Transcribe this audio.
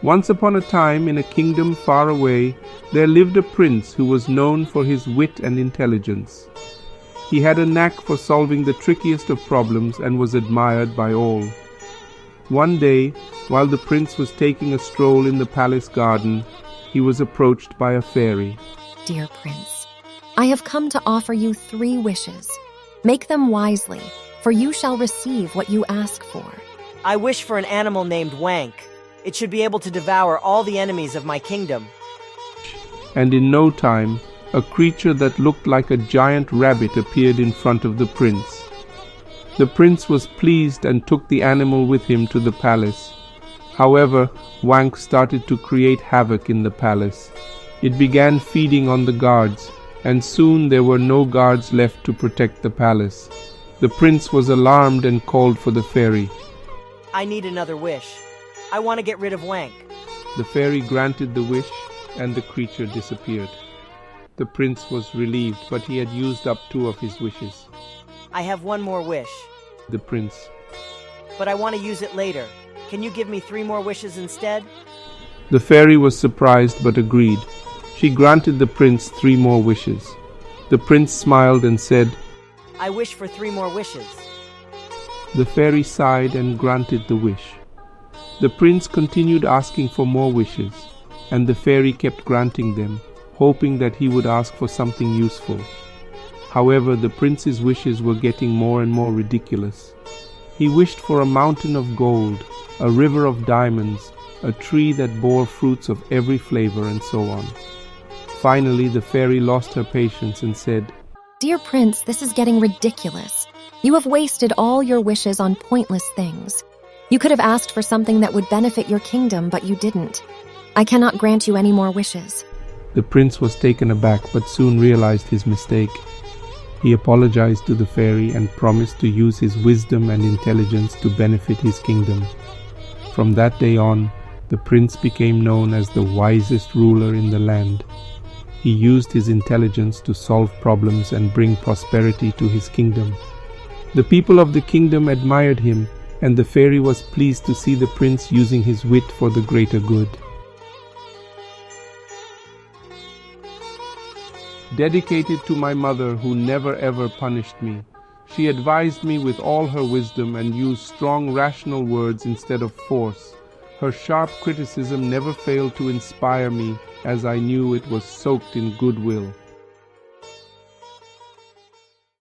Once upon a time, in a kingdom far away, there lived a prince who was known for his wit and intelligence. He had a knack for solving the trickiest of problems and was admired by all. One day, while the prince was taking a stroll in the palace garden, he was approached by a fairy. Dear Prince, I have come to offer you 3 wishes. Make them wisely, for you shall receive what you ask for. I wish for an animal named Wank. It should be able to devour all the enemies of my kingdom. And in no time, a creature that looked like a giant rabbit appeared in front of the prince. The prince was pleased and took the animal with him to the palace. However, Wank started to create havoc in the palace. It began feeding on the guards, and soon there were no guards left to protect the palace. The prince was alarmed and called for the fairy. I need another wish. I want to get rid of Wank. The fairy granted the wish, and the creature disappeared. The prince was relieved, but he had used up 2 of his wishes. I have one more wish. The prince. But I want to use it later. Can you give me 3 more wishes instead? The fairy was surprised but agreed. She granted the prince 3 more wishes. The prince smiled and said, I wish for 3 more wishes. The fairy sighed and granted the wish. The prince continued asking for more wishes, and the fairy kept granting them, hoping that he would ask for something useful. However, the prince's wishes were getting more and more ridiculous. He wished for a mountain of gold, a river of diamonds, a tree that bore fruits of every flavor, and so on. Finally, the fairy lost her patience and said, Dear Prince, this is getting ridiculous. You have wasted all your wishes on pointless things. You could have asked for something that would benefit your kingdom, but you didn't. I cannot grant you any more wishes. The prince was taken aback but soon realized his mistake. He apologized to the fairy and promised to use his wisdom and intelligence to benefit his kingdom. From that day on, the prince became known as the wisest ruler in the land. He used his intelligence to solve problems and bring prosperity to his kingdom. The people of the kingdom admired him, and the fairy was pleased to see the prince using his wit for the greater good. Dedicated to my mother, who never ever punished me. She advised me with all her wisdom and used strong rational words instead of force. Her sharp criticism never failed to inspire me, as I knew it was soaked in goodwill.